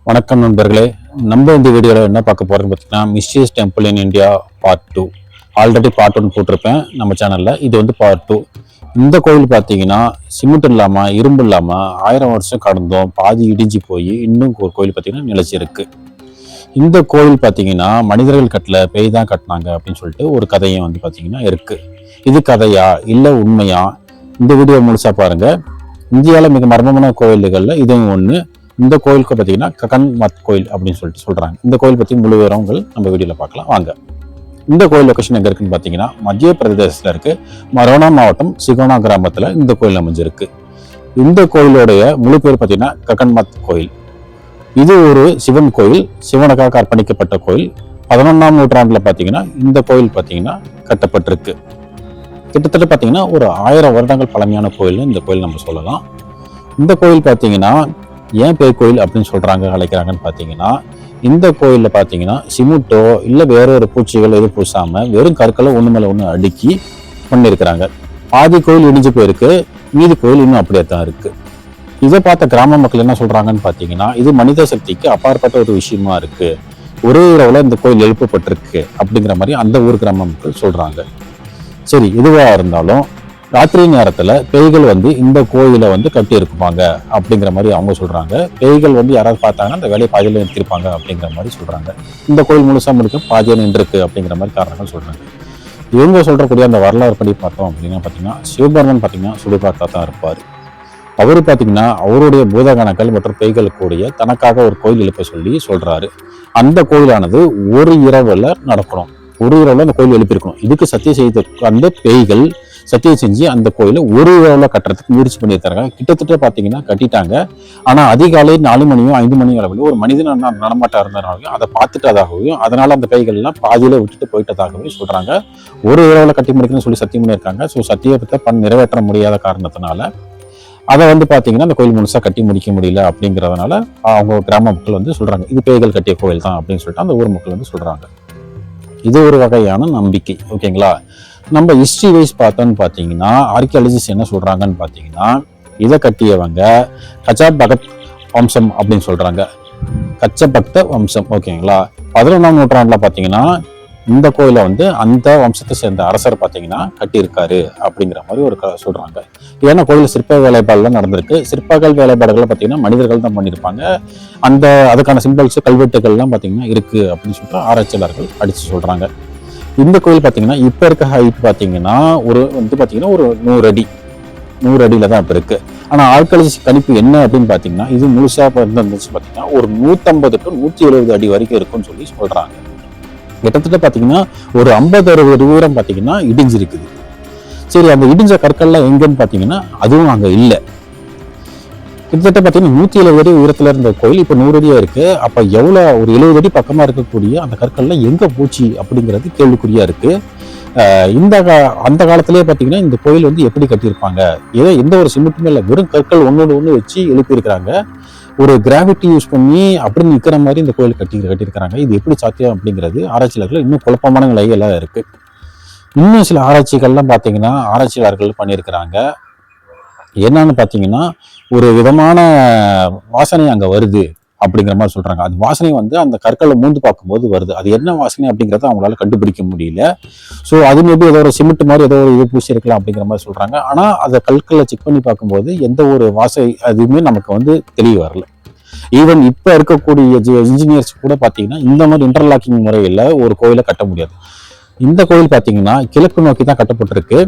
வணக்கம் நண்பர்களே. நம்ம இந்த வீடியோவில் என்ன பார்க்க போறோம்னு பார்த்தீங்கன்னா mysterious temple in India part 2. Already part 1 போட்டிருப்பேன் நம்ம சேனலில். இது வந்து பார்ட் 2. இந்த கோயில் பார்த்தீங்கன்னா சிமெண்ட் இல்லாமல் இரும்பு இல்லாமல் 1000 வருஷம் கடந்தோம், பாதி இடிஞ்சு போய் இன்னும் ஒரு கோயில் பார்த்தீங்கன்னா நிலைச்சிருக்கு. இந்த கோயில் பார்த்தீங்கன்னா மனிதர்கள் கட்டல, பேய் தான் கட்டினாங்க அப்படின்னு சொல்லிட்டு ஒரு கதையும் வந்து பார்த்தீங்கன்னா இருக்கு. இது கதையா இல்லை உண்மையா? இந்த வீடியோ முழுசா பாருங்க. இந்தியாவில் மிக மர்மமான கோயில்களில் இதுவும் ஒன்று. இந்த கோயிலுக்கு பார்த்தீங்கன்னா ககன் மத் கோயில் அப்படின்னு சொல்லிட்டு சொல்றாங்க. இந்த கோயில் பற்றி முழு விவரங்கள் நம்ம வீடியோவில் பார்க்கலாம் வாங்க. இந்த கோயில் லொகேஷன் எங்க இருக்குன்னு பார்த்தீங்கன்னா மத்திய பிரதேசத்தில் இருக்கு. மரோனா மாவட்டம் சிகோனா கிராமத்தில் இந்த கோயில் அமைஞ்சிருக்கு. இந்த கோயிலுடைய முழு பேர் பார்த்தீங்கன்னா ககன் மத் கோயில். இது ஒரு சிவன் கோயில், சிவனுக்காக அர்ப்பணிக்கப்பட்ட கோயில். 11ஆம் நூற்றாண்டுல பார்த்தீங்கன்னா இந்த கோயில் பார்த்தீங்கன்னா கட்டப்பட்டிருக்கு. கிட்டத்தட்ட பார்த்தீங்கன்னா ஒரு 1000 வருடங்கள் பழமையான கோயில் இந்த கோயில் நம்ம சொல்லலாம். இந்த கோயில் பார்த்தீங்கன்னா ஏன் பேய் கோயில் அப்படின்னு சொல்றாங்க அழைக்கிறாங்கன்னு பார்த்தீங்கன்னா இந்த கோயிலில் பார்த்தீங்கன்னா சிமெண்ட்டோ இல்லை வேற ஒரு பூச்சிகள் எதுவும் பூசாம வெறும் கற்களை ஒன்று மேலே ஒன்று அடுக்கி பண்ணியிருக்கிறாங்க. பாதி கோயில் இடிஞ்சு போயிருக்கு, மீதி கோயில் இன்னும் அப்படியே தான் இருக்கு. இதை பார்த்த கிராம மக்கள் என்ன சொல்றாங்கன்னு பார்த்தீங்கன்னா இது மனித சக்திக்கு அப்பாற்பட்ட ஒரு விஷயமா இருக்கு, ஒரே இரவுல இந்த கோயில் எழுப்பப்பட்டிருக்கு அப்படிங்கிற மாதிரி அந்த ஊர் கிராம மக்கள் சொல்றாங்க. சரி, எதுவாக இருந்தாலும் ராத்திரி நேரத்துல பேய்கள் வந்து இந்த கோயிலை வந்து கட்டி இருக்குப்பாங்க அப்படிங்கிற மாதிரி அவங்க சொல்றாங்க. பேய்கள் வந்து யாராவது பார்த்தாங்கன்னா அந்த வேலையை பாதியில நிறுத்திருப்பாங்க அப்படிங்கிற மாதிரி சொல்றாங்க. இந்த கோயில் முழுசா முடிக்க பாதியா நின்றுருக்கு அப்படிங்கிற மாதிரி காரணங்கள் சொல்றாங்க. இவங்க சொல்றக்கூடிய அந்த வரலாறு படி பார்த்தோம் அப்படின்னா பார்த்தீங்கன்னா சிவபெருமன் பார்த்தீங்கன்னா சுடுகாட்டா தான் இருப்பார். அவரு பார்த்தீங்கன்னா அவருடைய பூதகணங்கள் மற்றும் பேய்கள் கூடிய தனக்காக ஒரு கோயில் எழுப்ப சொல்லி சொல்றாரு. அந்த கோயிலானது ஒரு இரவுல நடக்கணும், ஒரு இரவுல அந்த கோயில் எழுப்பியிருக்கணும். இதுக்கு சத்தியம் செய்த அந்த பேய்கள் சத்தியம் செஞ்சு அந்த கோயிலை ஒரு இரவுல கட்டுறதுக்கு முயற்சி பண்ணியிருக்காங்க. கிட்டத்தட்ட பார்த்தீங்கன்னா கட்டிட்டாங்க. ஆனால் அதிகாலை 4 மணியோ 5 மணியோ அளவில் ஒரு மனிதன் நடமாட்டம் இருந்தனாலையும் அதை பார்த்துட்டதாகவும் அதனால அந்த பேய்கள்லாம் பாதியில விட்டுட்டு போயிட்டதாகவே சொல்றாங்க. ஒரு இரவுல கட்டி முடிக்கணும்னு சொல்லி சத்தியம் பண்ணியிருக்காங்க. ஸோ சத்தியத்தை நிறைவேற்ற முடியாத காரணத்தினால அதை வந்து பார்த்தீங்கன்னா அந்த கோயில் முழுசா கட்டி முடிக்க முடியல அப்படிங்கிறதுனால அவங்க கிராம மக்கள் வந்து சொல்றாங்க இது பேய்கள் கட்டிய கோயில் தான் அப்படின்னு சொல்லிட்டு அந்த ஊர் மக்கள் வந்து சொல்றாங்க. இது ஒரு வகையான நம்பிக்கை. ஓகேங்களா? நம்ம ஹிஸ்டரி வைஸ் பார்த்தோன்னு பார்த்தீங்கன்னா ஆர்கியாலஜிஸ்ட் என்ன சொல்றாங்கன்னு பார்த்தீங்கன்னா இதை கட்டியவங்க கச்சா பகத் வம்சம் அப்படின்னு சொல்றாங்க. கச்சபக்த வம்சம். ஓகேங்களா? 11ஆம் நூற்றாண்டுல பார்த்தீங்கன்னா இந்த கோயிலை வந்து அந்த வம்சத்தை சேர்ந்த அரசர் பார்த்தீங்கன்னா கட்டியிருக்காரு அப்படிங்கிற மாதிரி ஒரு சொல்றாங்க. ஏன்னா கோயில் சிற்ப வேலைப்பாடுலாம் நடந்திருக்கு. சிற்பங்கள் வேலைப்பாடுகள் பார்த்தீங்கன்னா மனிதர்கள் தான் பண்ணியிருப்பாங்க. அதுக்கான சிம்பிள்ஸ் கல்வெட்டுகள்லாம் பார்த்தீங்கன்னா இருக்கு அப்படின்னு சொல்லிட்டு ஆராய்ச்சியாளர்கள் அடிச்சு சொல்றாங்க. இந்த கோயில் பார்த்தீங்கன்னா இப்போ இருக்க ஹைட் பார்த்தீங்கன்னா ஒரு 100 அடியில தான் இப்போ இருக்கு. ஆனால் ஆர்கியாலஜிஸ்ட் கணிப்பு என்ன அப்படின்னு பார்த்தீங்கன்னா இது முழுசா இருந்துச்சு பார்த்தீங்கன்னா ஒரு 150 to 170 அடி வரைக்கும் இருக்குன்னு சொல்லி சொல்றாங்க. கிட்டத்தட்ட பார்த்தீங்கன்னா ஒரு 50-60 தூரம் பார்த்தீங்கன்னா இடிஞ்சிருக்குது. சரி, அந்த இடிஞ்ச கற்கள்லாம் எங்கன்னு பார்த்தீங்கன்னா அதுவும் அங்கே இல்லை. கிட்டத்தட்ட பார்த்தீங்கன்னா 170 அடி உயரத்துல இருந்த கோயில் இப்போ 100 அடியா இருக்கு. அப்போ எவ்வளோ ஒரு 70 அடி பக்கமா இருக்கக்கூடிய அந்த கற்கள்லாம் எங்க போச்சு அப்படிங்கிறது கேள்விக்குறியா இருக்கு. அந்த காலத்திலேயே பார்த்தீங்கன்னா இந்த கோயில் வந்து எப்படி கட்டியிருப்பாங்க? எந்த ஒரு சிமெண்ட்டுமே இல்லை, வெறும் கற்கள் ஒன்று வச்சு எழுப்பியிருக்கிறாங்க. ஒரு கிராவிட்டி யூஸ் பண்ணி அப்படி நிற்கிற மாதிரி இந்த கோயில் கட்டியிருக்கிறாங்க. இது எப்படி சாத்தியம் அப்படிங்கிறது ஆராய்ச்சியாளர்கள் இன்னும் குழப்பமான நிலையெல்லாம் இருக்கு. இன்னும் சில ஆராய்ச்சிகள்லாம் பார்த்தீங்கன்னா ஆராய்ச்சியாளர்கள் பண்ணியிருக்கிறாங்க. என்னன்னு பார்த்தீங்கன்னா ஒரு விதமான வாசனை அங்கே வருது அப்படிங்கிற மாதிரி சொல்றாங்க. அது வாசனை வந்து அந்த கற்களை மூந்து பார்க்கும்போது வருது. அது என்ன வாசனை அப்படிங்கிறத அவங்களால கண்டுபிடிக்க முடியல. ஸோ அது மேபி ஏதோ ஒரு சிமெண்ட் மாதிரி ஏதோ ஒரு இது பூசி இருக்கலாம் அப்படிங்கிற மாதிரி சொல்றாங்க. ஆனால் அதை கற்களை செக் பண்ணி பார்க்கும்போது எந்த ஒரு வாசனை அதுவுமே நமக்கு வந்து தெரிய வரல. ஈவன் இப்போ இருக்கக்கூடிய இன்ஜினியர்ஸ் கூட பார்த்தீங்கன்னா இந்த மாதிரி இன்டர்லாக்கிங் முறையில் ஒரு கோயிலை கட்ட முடியாது. இந்த கோயில் பார்த்தீங்கன்னா கிழக்கு நோக்கி தான் கட்டப்பட்டிருக்கு.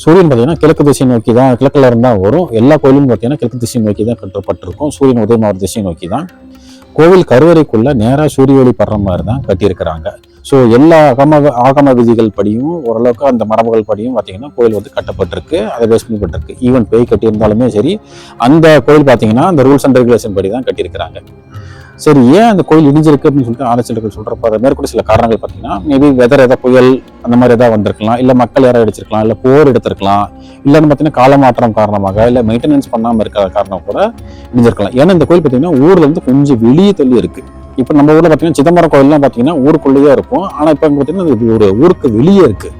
சூரியன் பார்த்தீங்கன்னா கிழக்கு திசை நோக்கி தான், கிழக்குல இருந்தா வரும். எல்லா கோயிலும் பார்த்தீங்கன்னா கிழக்கு திசை நோக்கி தான் கட்டப்பட்டிருக்கும். சூரியன் உதயமாகிற திசை நோக்கி தான். கோவில் கருவறைக்குள்ள நேராக சூரிய ஒளி படுற மாதிரி தான் கட்டியிருக்கிறாங்க. ஸோ எல்லா ஆகம விதிகள் படியும் ஓரளவுக்கு அந்த மரபுகள் படியும் பார்த்தீங்கன்னா கோயில் வந்து கட்டப்பட்டிருக்கு, அதை பேஸ் பண்ணப்பட்டிருக்கு. ஈவன் பேய் கட்டியிருந்தாலுமே சரி அந்த கோயில் பார்த்தீங்கன்னா அந்த ரூல்ஸ் அண்ட் ரெகுலேஷன் படி தான் கட்டியிருக்கிறாங்க. சரி, ஏன் அந்த கோயில் இடிஞ்சிருக்கு அப்படின்னு சொல்லிட்டு ஆராய்ச்சியாளர்கள் சொல்றப்ப அதை மேற்கொண்டு சில காரணங்கள் பார்த்தீங்கன்னா மேபி வெதர் ஏதாவது புயல் அந்த மாதிரி ஏதாவது வந்திருக்கலாம், இல்லை மக்கள் யாராவது அடிச்சிருக்கலாம், இல்லை போர் எடுத்திருக்கலாம், இல்லைன்னு பார்த்தீங்கன்னா காலமாற்றம் காரணமாக, இல்லை மெயின்டெனன்ஸ் பண்ணாமல் இருக்கிற காரணம் கூட இடிஞ்சிருக்கலாம். ஏன்னா இந்த கோயில் பார்த்தீங்கன்னா ஊர்ல இருந்து கொஞ்சம் வெளியே தள்ளி இருக்கு. இப்போ நம்ம ஊர்ல பார்த்தீங்கன்னா சிதம்பரம் கோயில்லாம் பார்த்தீங்கன்னா ஊருக்குள்ளேயே இருக்கும். ஆனால் இப்போ பார்த்தீங்கன்னா இது ஒரு ஊருக்கு வெளியே இருக்கு.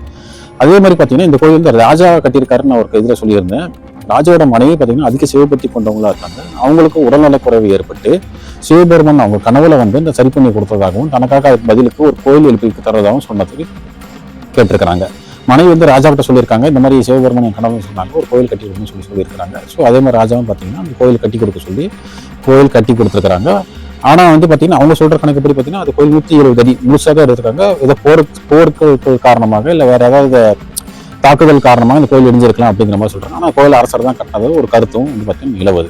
அதே மாதிரி பார்த்தீங்கன்னா இந்த கோயில் வந்து ராஜா கட்டியிருக்காருன்னு நான் ஒரு இதில் சொல்லியிருந்தேன். ராஜாவோட மனைவி பார்த்தீங்கன்னா அதிக சிவபக்தி கொண்டவங்களா இருக்காங்க. அவங்களுக்கு உடல்நலக்குறைவு ஏற்பட்டு சிவபெருமான் அவங்க கனவுல வந்து இந்த சரி பண்ணி கொடுத்ததாகவும் தனக்காக அதுக்கு பதிலுக்கு ஒரு கோயில் எழுப்பி தரதாகவும் சொன்னதுக்கு கேட்டிருக்கிறாங்க. மனைவி வந்து ராஜா கிட்ட சொல்லியிருக்காங்க, இந்த மாதிரி சிவபெருமான் என் கனவு சொன்னாங்க, ஒரு கோயில் கட்டி கொடுக்கணும்னு சொல்லியிருக்காங்க. ஸோ அதே மாதிரி ராஜாவும் பார்த்தீங்கன்னா அந்த கோயில் கட்டி கொடுக்க சொல்லி கோயில் கட்டி கொடுத்துருக்காங்க. ஆனால் வந்து பார்த்தீங்கன்னா அவங்க சொல்ற கணக்குப்படி பார்த்தீங்கன்னா அது கோயில் 170 அடி முழுசாக தான் எடுத்திருக்காங்க. ஏதோ போருக்கு காரணமாக இல்லை வேற ஏதாவது தாக்குதல் காரணமாக இந்த கோயில் இடிஞ்சிருக்கலாம் அப்படிங்கிற மாதிரி சொல்றாங்க. ஆனால் கோயில் அரசர் தான் கட்டினது ஒரு கருத்தும் வந்து பார்த்தீங்கன்னா நிலவுது.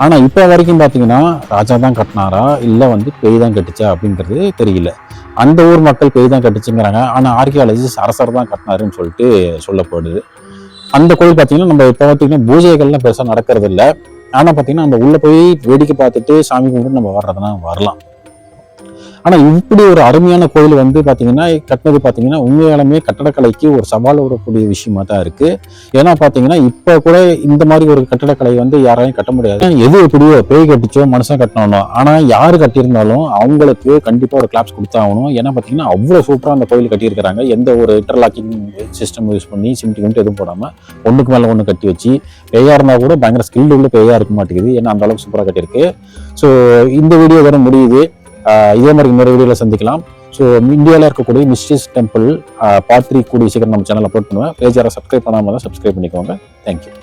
ஆனால் இப்போ வரைக்கும் பார்த்தீங்கன்னா ராஜா தான் கட்டினாரா இல்லை வந்து பேய் தான் கட்டுச்சா அப்படின்றது தெரியல. அந்த ஊர் மக்கள் பேய் தான் கட்டுச்சுங்கிறாங்க. ஆனால் ஆர்கியாலஜிஸ்ட் அரசர் தான் கட்டினாருன்னு சொல்லிட்டு சொல்லப்படுது. அந்த கோயில் பார்த்தீங்கன்னா நம்ம இப்போ பார்த்தீங்கன்னா பூஜைகள்லாம் பெருசாக நடக்கிறது இல்லை. ஆனால் பார்த்தீங்கன்னா நம்ம உள்ள போய் வேடிக்கை பார்த்துட்டு சாமி கும்பிட்டு நம்ம வர்றதுனா வரலாம். ஆனால் இப்படி ஒரு அருமையான கோயில் வந்து பார்த்தீங்கன்னா கட்டினது பார்த்தீங்கன்னா உண்மையாலுமே கட்டடக்கலைக்கு ஒரு சவால் விடக்கூடிய விஷயமா தான் இருக்கு. ஏன்னா பார்த்தீங்கன்னா இப்போ கூட இந்த மாதிரி ஒரு கட்டடக்கலை வந்து யாராலையும் கட்ட முடியாது. எது எப்படியோ பேய் கட்டிச்சோ மனுஷன் கட்டணும், ஆனால் யாரு கட்டியிருந்தாலும் அவங்களுக்கு கண்டிப்பாக ஒரு கிளாப்ஸ் கொடுத்தாகணும். ஏன்னா பார்த்தீங்கன்னா அவ்வளோ சூப்பராக அந்த கோயில் கட்டியிருக்கிறாங்க. எந்த ஒரு இன்டர்லாக்கிங் சிஸ்டம் யூஸ் பண்ணி சிமெண்ட் எதுவும் போடாமல் ஒன்றுக்கு மேலே ஒன்று கட்டி வச்சு பேயா இருந்தால் கூட பயங்கர ஸ்கில்டு உள்ள பேயா இருக்க மாட்டேங்குது. ஏன்னா அந்த அளவுக்கு சூப்பராக கட்டியிருக்கு. ஸோ இந்த வீடியோ வர முடியுது. இதே மாதிரி இன்னொரு வீடியோவில் சந்திக்கலாம். ஸோ இந்தியாவில் இருக்கக்கூடிய மிஸ்டியஸ் டெம்பிள் பார்ட் 3 கூடிய சீக்கிரம் நம்ம சேனல் அப்லோட் பண்ணுவேன். பேஜ் யாரை சப்ஸ்கிரைப் பண்ணாமல் தான் சப்ஸ்கிரைப் பண்ணிக்கோங்க. தேங்க்யூ.